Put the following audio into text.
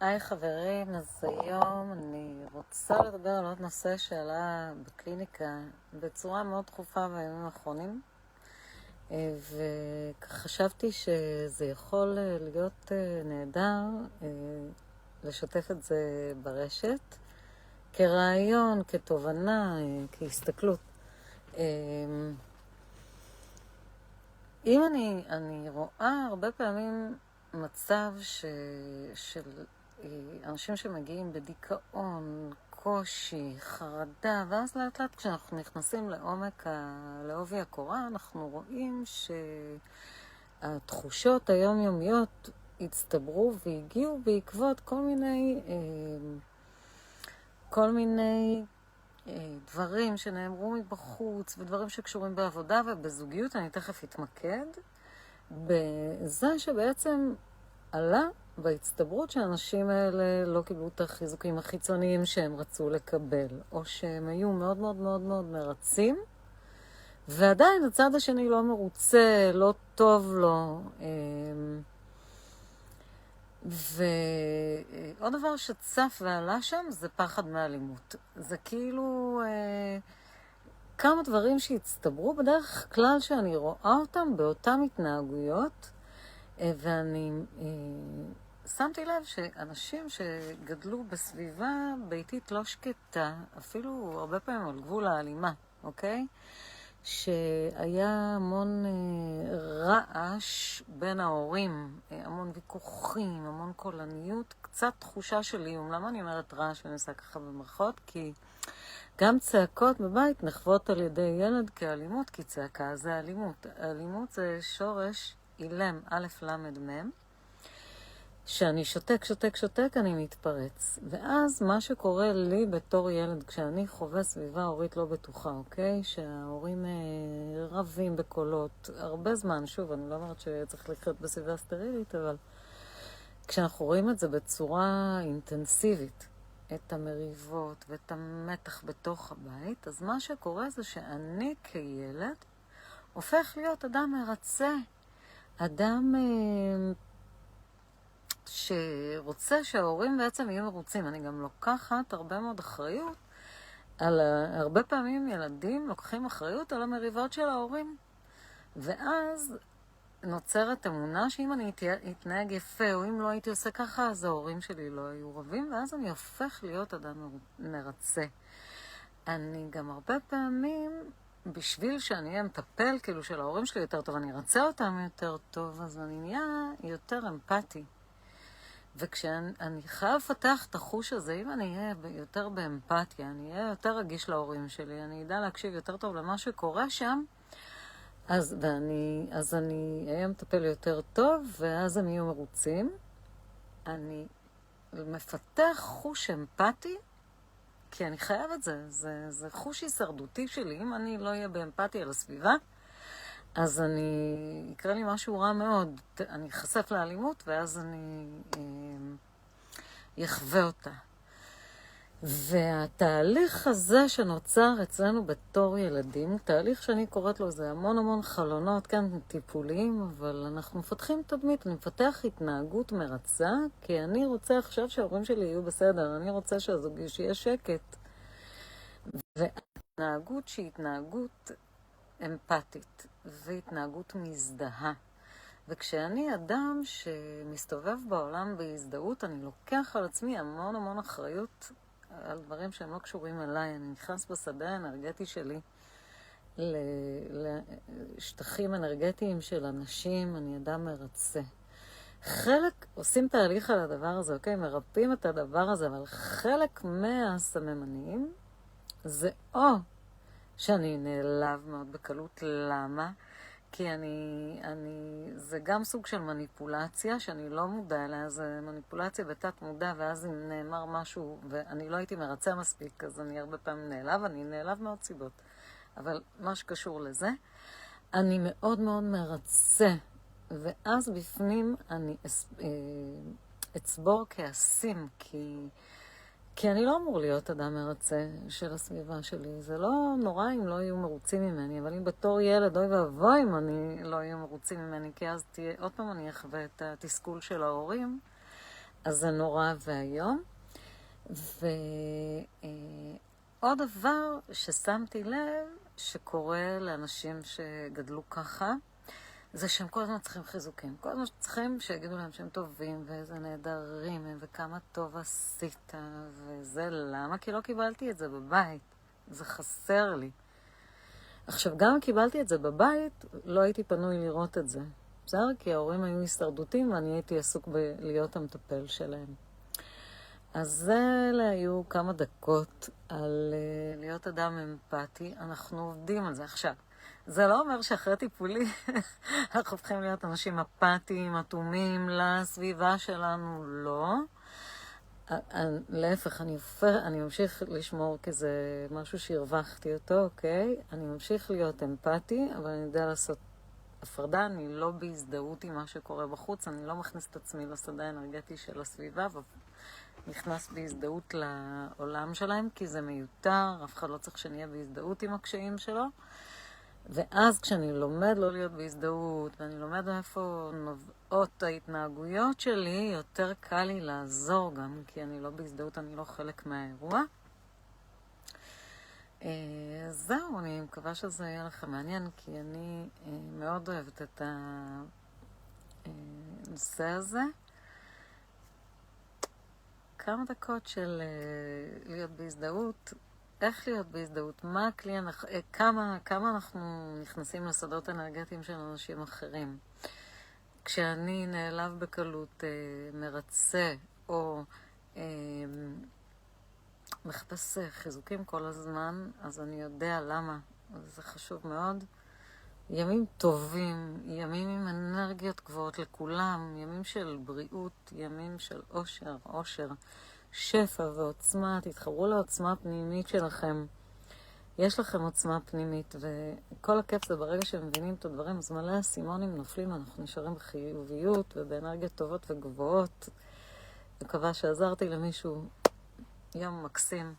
היי חברים, אז היום אני רוצה לדבר על עוד נושא שעלה בקליניקה בצורה מאוד דחופה בימים האחרונים, וחשבתי שזה יכול להיות נהדר לשתף את זה ברשת כרעיון, כתובנה, כהסתכלות. אם אני רואה הרבה פעמים מצב של אנשים שמגיעים בדיכאון, קושי, חרדה, ואז לאט לאט כשאנחנו נכנסים לעובי הקורה, אנחנו רואים שהתחושות היומיומיות הצטברו והגיעו בעקבות כל מיני דברים שנאמרו מבחוץ, ודברים שקשורים בעבודה ובזוגיות. אני תכף אתמקד בזה שבעצם עלה בהצטברות שהאנשים האלה לא קיבלו את החיזוקים החיצוניים שהם רצו לקבל, או שהם היו מאוד מאוד מאוד מאוד מרצים, ועדיין הצד השני לא מרוצה, לא טוב לו. ועוד דבר שצף ועלה שם זה פחד מאלימות. זה כאילו כמה דברים שהצטברו בדרך כלל שאני רואה אותם באותם התנהגויות, ואני שמתי לב שאנשים שגדלו בסביבה ביתית לא שקטה, אפילו הרבה פעמים על גבול האלימה, אוקיי? שהיה המון רעש בין ההורים, המון ויכוחים, המון קולניות, קצת תחושה של איום. למה אני אומרת רעש ואני עושה ככה במרכאות? כי גם צעקות בבית נחוות על ידי ילד כאלימות, כי צעקה זה אלימות. אלימות זה שורש אילם, א' למד מם, שאני שותק, אני מתפרץ. ואז מה שקורה לי בתור ילד, כשאני חווה סביבה הורית לא בטוחה, אוקיי? שההורים רבים בקולות, הרבה זמן, שוב, אני לא אומרת שצריך לחיות בסביבה סטרילית, אבל כשאנחנו רואים את זה בצורה אינטנסיבית, את המריבות ואת המתח בתוך הבית, אז מה שקורה זה שאני כילד הופך להיות אדם מרצה, אדם שרוצה שההורים בעצם יהיו מרוצים. אני גם לוקחת הרבה מאוד אחריות, הרבה פעמים ילדים לוקחים אחריות על המריבות של ההורים, ואז נוצרת אמונה שאם אני אתנהג יפה, או אם לא הייתי עושה ככה, אז ההורים שלי לא היו רבים, ואז אני הופך להיות אדם מרצה. אני גם הרבה פעמים, בשביל שאני אהיה מטפל כאילו של ההורים שלי יותר טוב, אני ארצה אותם יותר טוב, אז אני נהיה יותר אמפתי. וכשאני חייב לפתח את החוש הזה, אם אני אהיה יותר באמפתיה, אני אהיה יותר רגיש להורים שלי, אני אדע להקשיב יותר טוב למה שקורה שם, אז אני אהיה מטפל יותר טוב, ואז הם יהיו מרוצים. אני מפתח חוש אמפתי, כי אני חייב את זה. זה חוש הישרדותי שלי. אם אני לא אהיה באמפתיה לסביבה, אז יקרה לי משהו רע מאוד. אני אחשף לאלימות, ואז אני יחווה אותה. והתהליך הזה שנוצר אצלנו בתור ילדים, תהליך שאני קוראת לו, זה המון חלונות, כן, טיפוליים, אבל אנחנו מפתחים תדמית, אני מפתח התנהגות מרצה, כי אני רוצה עכשיו שההורים שלי יהיו בסדר, אני רוצה שיהיה שקט. והתנהגות שהיא התנהגות אמפתית, והתנהגות מזדהה. וכשאני אדם שמסתובב בעולם בהזדהות, אני לוקח על עצמי המון אחריות על דברים שהם לא קשורים אליי. אני נכנס בשדה האנרגטי שלי לשטחים אנרגטיים של אנשים, אני אדם מרצה. חלק עושים תהליך על הדבר הזה, אוקיי? מרפאים את הדבר הזה, אבל חלק מהסממנים זה או שאני נעלב מאוד בקלות. למה? כי זה גם סוג של מניפולציה, שאני לא מודע אליה, זה מניפולציה בתת מודע, ואז אם נאמר משהו, ואני לא הייתי מרצה מספיק, אז אני הרבה פעמים נעלב, אני נעלב מאוד סיבות. אבל מה שקשור לזה, אני מאוד מרצה, ואז בפנים אני אצבור כעסים, כי אני לא אמור להיות אדם מרצה של הסביבה שלי. זה לא נורא אם לא יהיו מרוצים ממני, אבל אם בתור ילד, אוי ואבוי אם אני לא יהיו מרוצים ממני, כי אז עוד פעם אני אחווה את התסכול של ההורים, אז זה נורא והיום. ועוד דבר ששמתי לב שקורה לאנשים שגדלו ככה, זה שהם כל הזמן צריכים חיזוקים. כל הזמן צריכים שיגידו להם שהם טובים, ואיזה נהדרים הם, וכמה טוב עשית, וזה למה? כי לא קיבלתי את זה בבית. זה חסר לי. עכשיו, גם אם קיבלתי את זה בבית, לא הייתי פנוי לראות את זה. בסדר? כי ההורים היו הישרדותים, ואני הייתי עסוק בלהיות המטפל שלהם. אז אלה היו כמה דקות על להיות אדם אמפתי. אנחנו עובדים על זה עכשיו. זה לא אומר שאחרי טיפולי אנחנו הופכים להיות אנשים אפתיים, אטומים לסביבה שלנו, לא. להפך, אני ממשיך לשמור כזה משהו שהרווחתי אותו, אוקיי? אני ממשיך להיות אמפתי, אבל אני יודע לעשות הפרדה, אני לא בהזדהות עם מה שקורה בחוץ, אני לא מכניס את עצמי לשדה האנרגטי של הסביבה, ונכנס בהזדהות לעולם שלהם, כי זה מיותר, אף אחד לא צריך שנהיה בהזדהות עם הקשיים שלו. ואז כשאני לומד לא להיות בהזדהות, ואני לומד מאיפה נובעות ההתנהגויות שלי, יותר קל לי לעזור גם, כי אני לא בהזדהות, אני לא חלק מהאירוע. זהו, אני מקווה שזה יהיה לכם מעניין, כי אני מאוד אוהבת את הנושא הזה. כמה דקות של להיות בהזדהות. איך להיות בהזדהות? מה הכלי, כמה אנחנו נכנסים לשדות אנרגטיים של אנשים אחרים? כשאני נעלב בקלות, מרצה או מחפש חיזוקים כל הזמן, אז אני יודע למה. זה חשוב מאוד. ימים טובים, ימים עם אנרגיות גבוהות לכולם, ימים של בריאות, ימים של אושר, שפע ועוצמה. תתחברו לעוצמה הפנימית שלכם. יש לכם עוצמה פנימית, וכל הכיף זה ברגע שמבינים את הדברים, אז מלא הסימונים נופלים, אנחנו נשארים בחיוביות ובאנרגיות טובות וגבוהות. מקווה שעזרתי למישהו. יום מקסים.